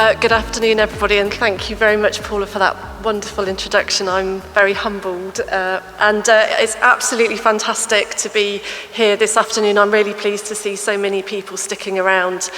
Good afternoon, everybody, and thank you very much, Paula, for that wonderful introduction. I'm very humbled, and it's absolutely fantastic to be here this afternoon. I'm really pleased to see so many people sticking around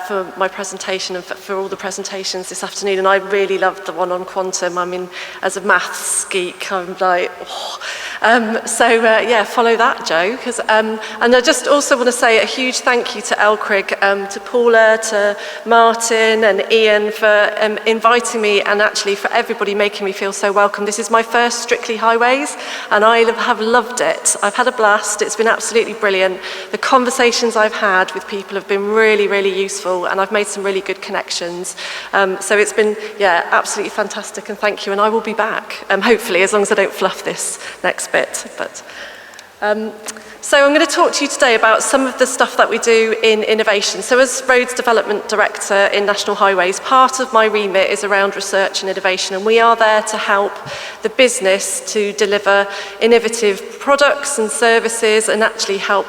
for my presentation and for all the presentations this afternoon, and I really loved the one on quantum. I mean, as a maths geek, I'm like, oh. Yeah, follow that, Joe. And I just also want to say a huge thank you to Elcrig, to Paula, to Martin and Ian for inviting me, and actually for everybody making me feel so welcome. This is my first Strictly Highways, and I have loved it. I've had a blast. It's been absolutely brilliant. The conversations I've had with people have been really, really useful, and I've made some really good connections. So it's been, yeah, absolutely fantastic, and thank you. And I will be back, hopefully, as long as I don't fluff this next bit. So I'm going to talk to you today about some of the stuff that we do in innovation. So as Roads Development Director in National Highways, part of my remit is around research and innovation, and we are there to help the business to deliver innovative products and services and actually help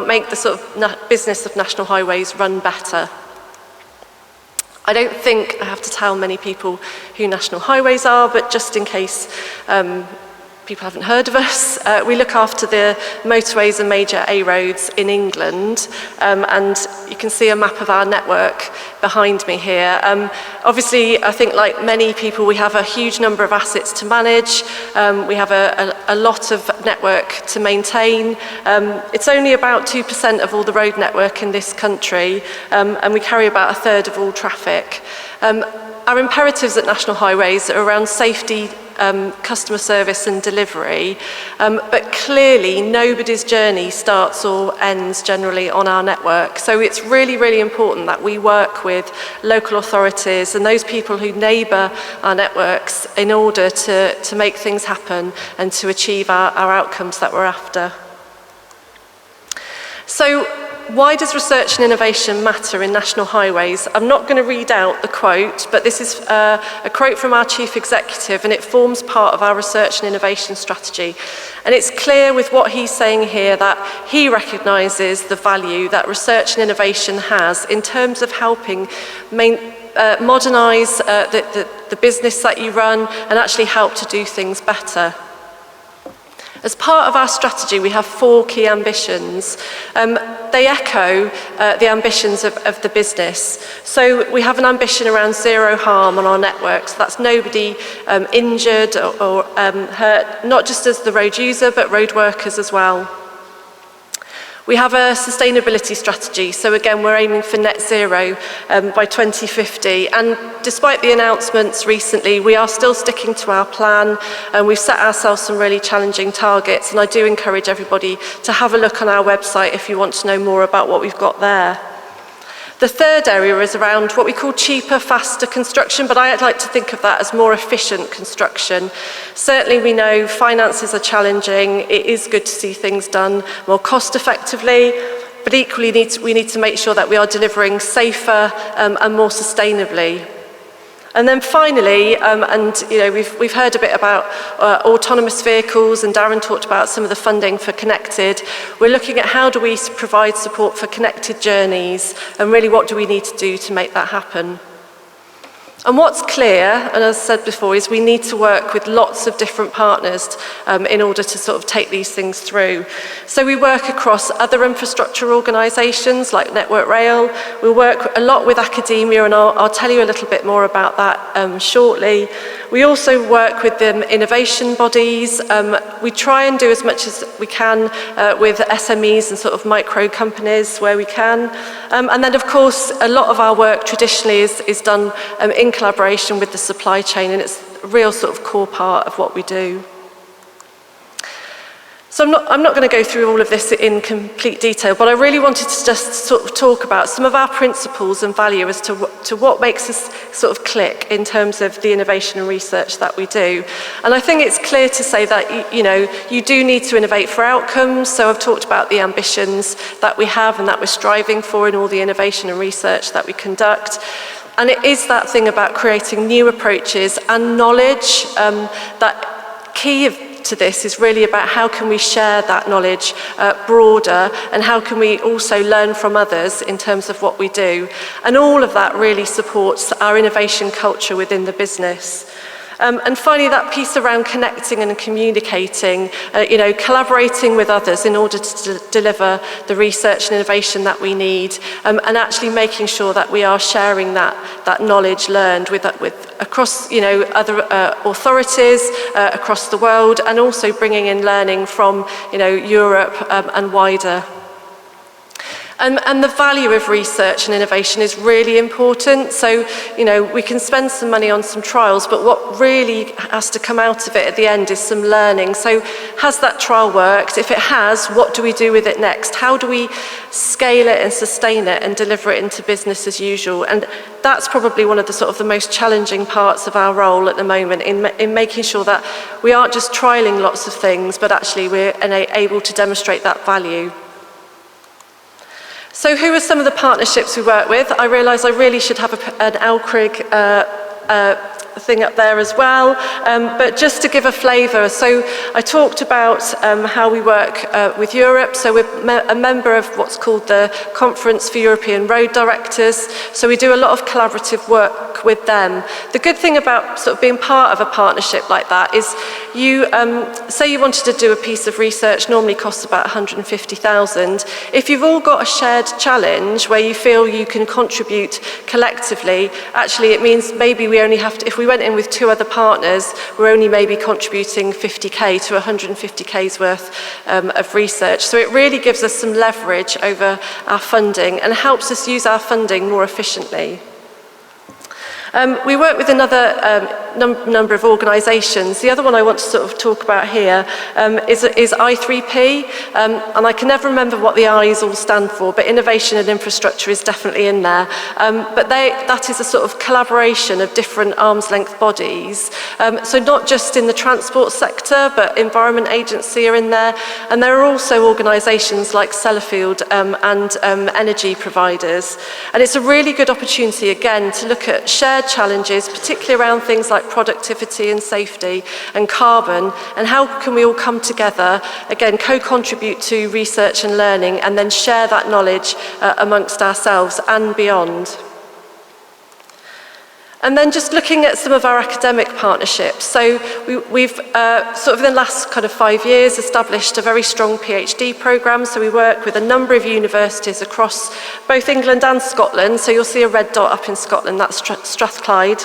make the sort of business of National Highways run better. I don't think I have to tell many people who National Highways are, but just in case people haven't heard of us, we look after the motorways and major A roads in England, and you can see a map of our network behind me here. Obviously, I think like many people, we have a huge number of assets to manage. We have a lot of network to maintain. It's only about 2% of all the road network in this country, and we carry about a third of all traffic. Our imperatives at National Highways are around safety, customer service and delivery, but clearly nobody's journey starts or ends generally on our network. So it's really, really important that we work with local authorities and those people who neighbour our networks in order to make things happen and to achieve our outcomes that we're after. So why does research and innovation matter in National Highways? I'm not going to read out the quote, but this is a quote from our Chief Executive, and it forms part of our research and innovation strategy. And it's clear with what he's saying here that he recognises the value that research and innovation has in terms of helping modernise the business that you run and actually help to do things better. As part of our strategy, we have 4 key ambitions. They echo the ambitions of the business. So we have an ambition around zero harm on our networks. So that's nobody injured or hurt, not just as the road user, but road workers as well. We have a sustainability strategy, so again we're aiming for net zero by 2050, and despite the announcements recently we are still sticking to our plan, and we've set ourselves some really challenging targets, and I do encourage everybody to have a look on our website if you want to know more about what we've got there. The third area is around what we call cheaper, faster construction, but I'd like to think of that as more efficient construction. Certainly we know finances are challenging. It is good to see things done more cost effectively, but equally we need to make sure that we are delivering safer and more sustainably. And then finally, and you know, we've heard a bit about autonomous vehicles, and Darren talked about some of the funding for Connected. We're looking at how do we provide support for connected journeys, and really what do we need to do to make that happen. And what's clear, and as I said before, is we need to work with lots of different partners in order to sort of take these things through. So we work across other infrastructure organisations like Network Rail. We work a lot with academia, and I'll tell you a little bit more about that shortly. We also work with innovation bodies. We try and do as much as we can with SMEs and sort of micro companies where we can. And then, of course, a lot of our work traditionally is done in collaboration with the supply chain, and it's a real sort of core part of what we do. So I'm not going to go through all of this in complete detail, but I really wanted to just sort of talk about some of our principles and value as to what makes us sort of click in terms of the innovation and research that we do. And I think it's clear to say that you do need to innovate for outcomes. So I've talked about the ambitions that we have and that we're striving for in all the innovation and research that we conduct. And it is that thing about creating new approaches and knowledge that key to this is really about how can we share that knowledge broader, and how can we also learn from others in terms of what we do. And all of that really supports our innovation culture within the business. And finally, that piece around connecting and communicating, collaborating with others in order to deliver the research and innovation that we need, and actually making sure that we are sharing that knowledge learned with across other authorities across the world, and also bringing in learning from Europe and wider. And the value of research and innovation is really important. So, we can spend some money on some trials, but what really has to come out of it at the end is some learning. So, has that trial worked? If it has, what do we do with it next? How do we scale it and sustain it and deliver it into business as usual? And that's probably one of the most challenging parts of our role at the moment, in making sure that we aren't just trialing lots of things, but actually we're able to demonstrate that value. So who are some of the partnerships we work with? I realise I really should have an LCRIG thing up there as well, but just to give a flavour, so I talked about how we work with Europe. So we're a member of what's called the Conference for European Road Directors, so we do a lot of collaborative work with them. The good thing about being part of a partnership like that is you, say you wanted to do a piece of research, normally costs about 150,000. If you've all got a shared challenge where you feel you can contribute collectively, actually it means maybe we only have to, if we went in with 2 other partners, we're only maybe contributing 50k to 150k's worth of research. So it really gives us some leverage over our funding and helps us use our funding more efficiently. We work with another number of organisations. The other one I want to talk about here is I3P, and I can never remember what the I's all stand for, but innovation and infrastructure is definitely in there. But that is a collaboration of different arm's length bodies. So not just in the transport sector, but Environment Agency are in there, and there are also organisations like Sellafield and energy providers. And it's a really good opportunity, again, to look at shared challenges, particularly around things like productivity and safety and carbon, and how can we all come together, again, co-contribute to research and learning, and then share that knowledge amongst ourselves and beyond. And then just looking at some of our academic partnerships. So we've in the last 5 years established a very strong PhD programme. So we work with a number of universities across both England and Scotland. So you'll see a red dot up in Scotland, that's Strathclyde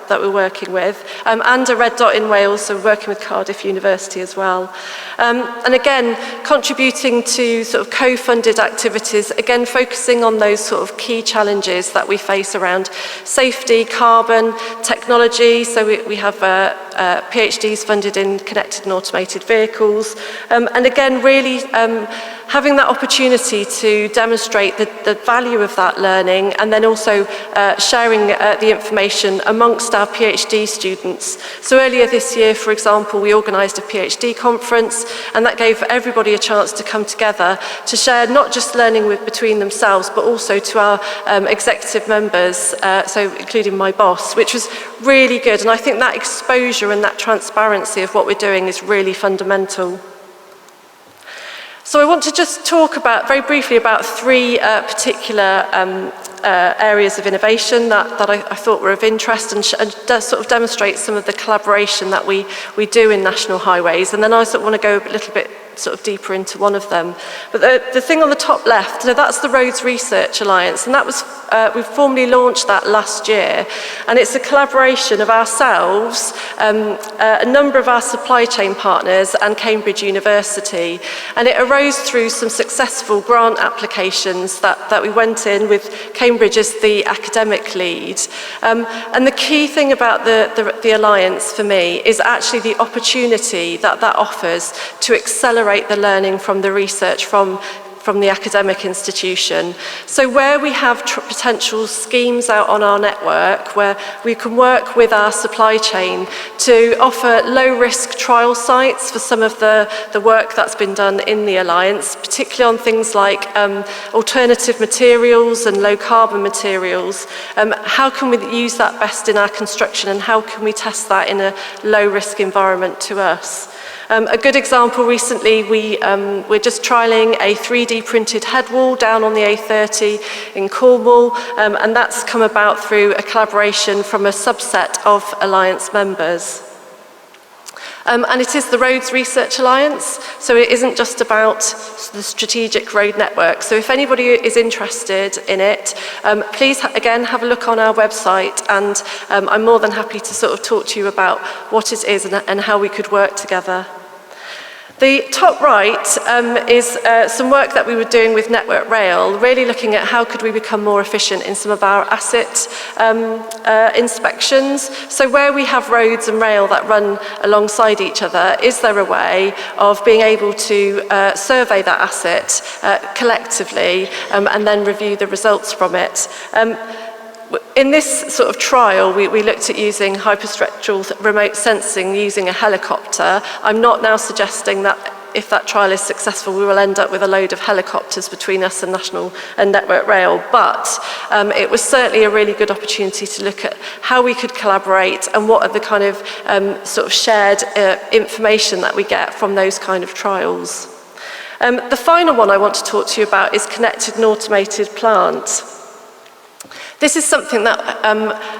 that we're working with, and a red dot in Wales, so we're working with Cardiff University as well. And again, contributing to co-funded activities, again focusing on those key challenges that we face around safety, carbon, technology. So we have PhDs funded in connected and automated vehicles, and again really having that opportunity to demonstrate the value of that learning, and then also sharing the information amongst our PhD students. So earlier this year, for example, we organised a PhD conference, and that gave everybody a chance to come together to share not just learning between themselves, but also to our executive members, so including my boss, which was really good. And I think that exposure and that transparency of what we're doing is really fundamental. So I want to just talk very briefly about 3 particular areas of innovation that I thought were of interest, and demonstrate some of the collaboration that we do in National Highways. And then I want to go a little bit deeper into one of them. But the thing on the top left, so that's the Roads Research Alliance, and that was we formally launched that last year, and it's a collaboration of ourselves, a number of our supply chain partners, and Cambridge University, and it arose through some successful grant applications that we went in with Cambridge as the academic lead. And the key thing about the alliance for me is actually the opportunity that offers to accelerate the learning from the research from the academic institution. So where we have potential schemes out on our network where we can work with our supply chain to offer low-risk trial sites for some of the work that's been done in the Alliance, particularly on things like alternative materials and low-carbon materials. How can we use that best in our construction, and how can we test that in a low-risk environment to us? A good example recently, we're just trialling a 3D printed head wall down on the A30 in Cornwall, and that's come about through a collaboration from a subset of Alliance members. And it is the Roads Research Alliance, so it isn't just about the strategic road network. So if anybody is interested in it, please again have a look on our website, and I'm more than happy to sort of talk to you about what it is and how we could work together. The top right is some work that we were doing with Network Rail, really looking at how could we become more efficient in some of our asset inspections. So where we have roads and rail that run alongside each other, is there a way of being able to survey that asset collectively and then review the results from it? In this sort of trial, we looked at using hyperspectral remote sensing using a helicopter. I'm not now suggesting that if that trial is successful, we will end up with a load of helicopters between us and National and Network Rail, but it was certainly a really good opportunity to look at how we could collaborate and what are the kind of sort of shared information that we get from those kind of trials. The final one I want to talk to you about is connected and automated plant. This is something that,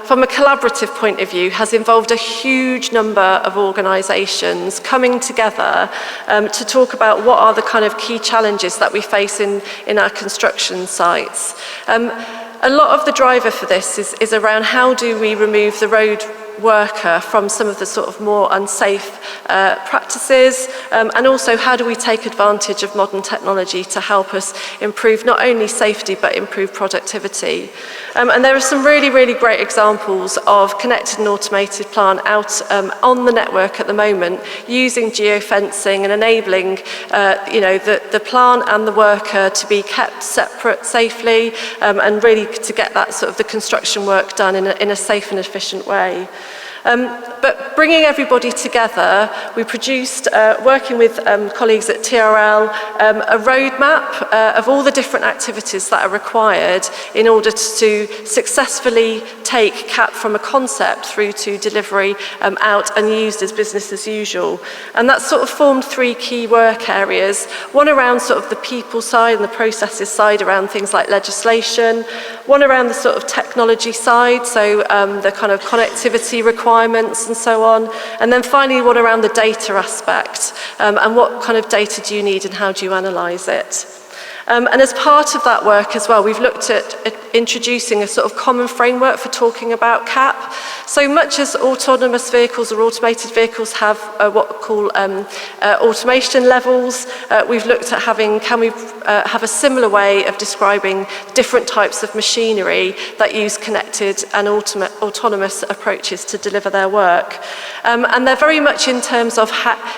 from a collaborative point of view, has involved a huge number of organisations coming together to talk about what are the kind of key challenges that we face in our construction sites. A lot of the driver for this is around how do we remove the road worker from some of the sort of more unsafe practices, and also how do we take advantage of modern technology to help us improve not only safety but improve productivity. And there are some really, really great examples of connected and automated plant out on the network at the moment, using geofencing and enabling the plant and the worker to be kept separate safely, and really to get that sort of the construction work done in a safe and efficient way. But bringing everybody together, we produced, working with colleagues at TRL, a roadmap of all the different activities that are required in order to successfully take CAP from a concept through to delivery out and used as business as usual. And that sort of formed three key work areas, one around sort of the people side and the processes side around things like legislation, one around the sort of technology side, so the kind of connectivity requirements and so on, and then finally one around the data aspect, and what kind of data do you need and how do you analyse it. And as part of that work as well, we've looked at introducing a sort of common framework for talking about CAP. So much as autonomous vehicles or automated vehicles have what we call automation levels, we've looked at can we have a similar way of describing different types of machinery that use connected and autonomous approaches to deliver their work. And they're very much in terms of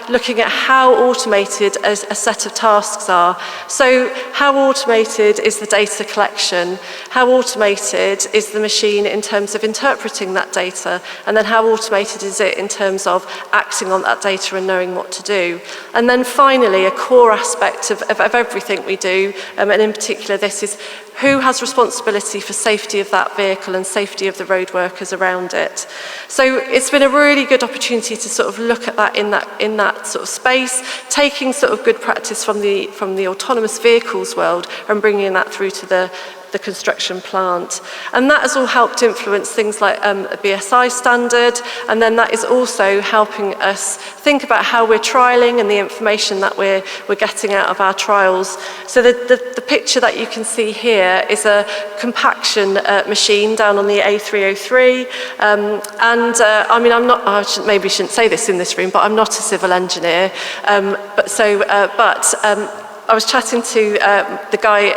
looking at how automated a set of tasks are. So how automated is the data collection? How automated is the machine in terms of interpreting that data? And then how automated is it in terms of acting on that data and knowing what to do? And then finally, a core aspect of everything we do, and in particular this, is who has responsibility for safety of that vehicle and safety of the road workers around it. So it's been a really good opportunity to sort of look at that in that sort of space, taking sort of good practice from the autonomous vehicles world and bringing that through to the construction plant. And that has all helped influence things like a BSI standard, and then that is also helping us think about how we're trialling and the information that we're getting out of our trials. So the picture that you can see here is a compaction machine down on the A303, I mean, maybe shouldn't say this in this room, but I'm not a civil engineer, I was chatting to the guy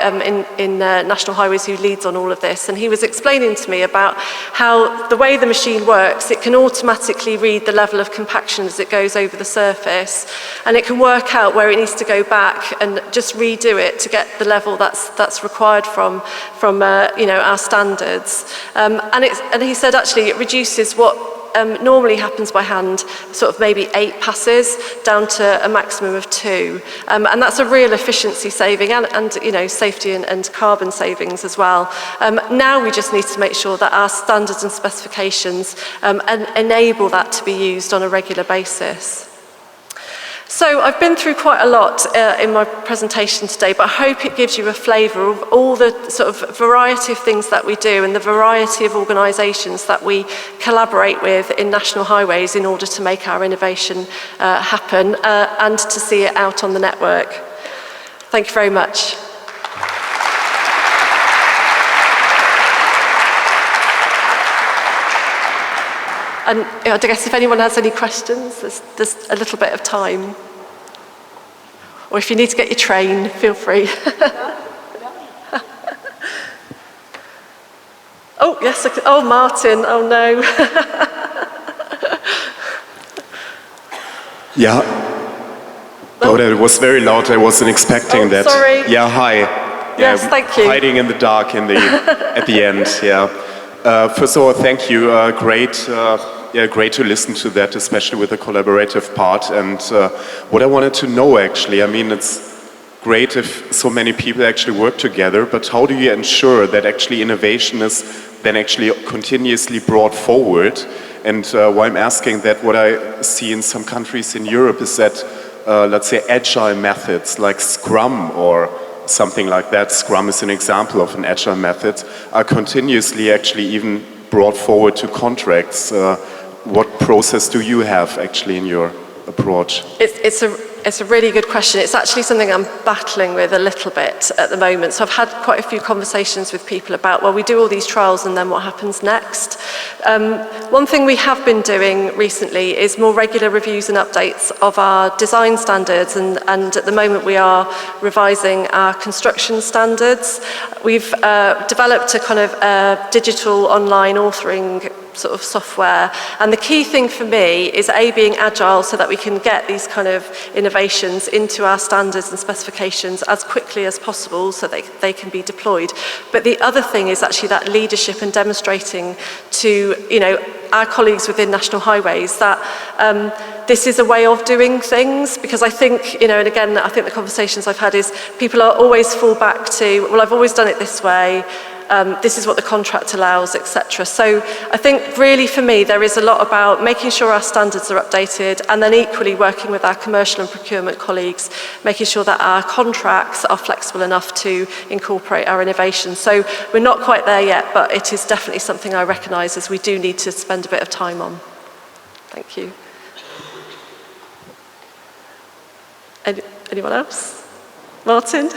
in National Highways who leads on all of this, and he was explaining to me about how the way the machine works, it can automatically read the level of compaction as it goes over the surface, and it can work out where it needs to go back and just redo it to get the level that's required from our standards. And he said actually it reduces what normally happens by hand, sort of maybe 8 passes down to a maximum of 2. And that's a real efficiency saving and safety and carbon savings as well. Now we just need to make sure that our standards and specifications enable that to be used on a regular basis. So I've been through quite a lot in my presentation today, but I hope it gives you a flavour of all the sort of variety of things that we do and the variety of organisations that we collaborate with in National Highways in order to make our innovation happen and to see it out on the network. Thank you very much. And I guess if anyone has any questions, there's a little bit of time. Or if you need to get your train, feel free. Oh, yes. Oh, Martin. Oh, no. Yeah. Oh, that was very loud. I wasn't expecting that. Sorry. Yeah, hi. Yes, thank you. Hiding in the dark at the end, yeah. First of all, thank you. Great to listen to that, especially with the collaborative part. And what I wanted to know, actually, I mean, it's great if so many people actually work together, but how do you ensure that actually innovation is then actually continuously brought forward? And why I'm asking that, what I see in some countries in Europe is that, let's say, agile methods like Scrum or something like that, Scrum is an example of an agile method, are continuously actually even brought forward to contracts. What process do you have actually in your approach? It's a really good question. It's actually something I'm battling with a little bit at the moment. So I've had quite a few conversations with people about, well, we do all these trials and then what happens next? One thing we have been doing recently is more regular reviews and updates of our design standards, and at the moment we are revising our construction standards. We've developed a kind of digital online authoring sort of software, and the key thing for me is being agile so that we can get these kind of innovations into our standards and specifications as quickly as possible so they can be deployed. But the other thing is actually that leadership and demonstrating to our colleagues within National Highways that this is a way of doing things, because I think, and again, I think the conversations I've had is people are always fall back to, well, I've always done it this way, this is what the contract allows, etc. So I think really for me there is a lot about making sure our standards are updated, and then equally working with our commercial and procurement colleagues, making sure that our contracts are flexible enough to incorporate our innovation. So we're not quite there yet, but it is definitely something I recognise as we do need to spend a bit of time on. Thank you. Anyone else? Martin?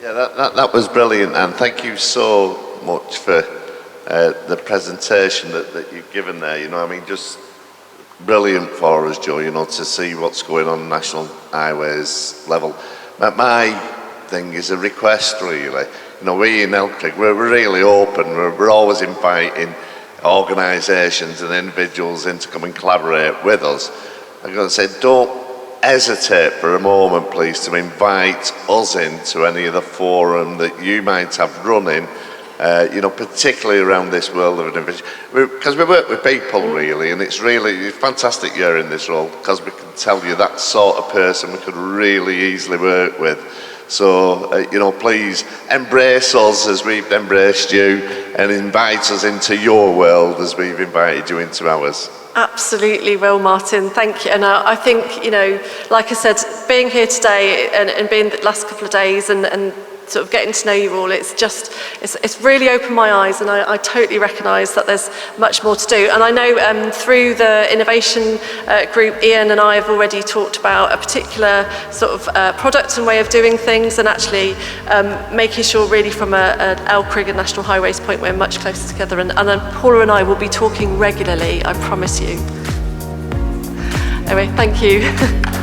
Yeah, that was brilliant, and thank you so much for the presentation that you've given there. I mean, just brilliant for us, Joe, to see what's going on National Highways level. But my thing is a request, really. We in Elkrig, we're really open. We're always inviting organisations and individuals in to come and collaborate with us. I'm going to say, don't hesitate for a moment, please, to invite us into any of the forum that you might have running, particularly around this world of innovation. Because we work with people, really, and it's fantastic you're in this role, because we can tell you that sort of person we could really easily work with. So, please embrace us as we've embraced you, and invite us into your world as we've invited you into ours. Absolutely will, Martin. Thank you. And I think, like I said, being here today and being the last couple of days and sort of getting to know you all, it's really opened my eyes, and I totally recognise that there's much more to do. And I know through the innovation group, Ian and I have already talked about a particular sort of product and way of doing things, and actually making sure really from an Elkrig and National Highways point we're much closer together. And then Paula and I will be talking regularly, I promise you. Anyway, thank you.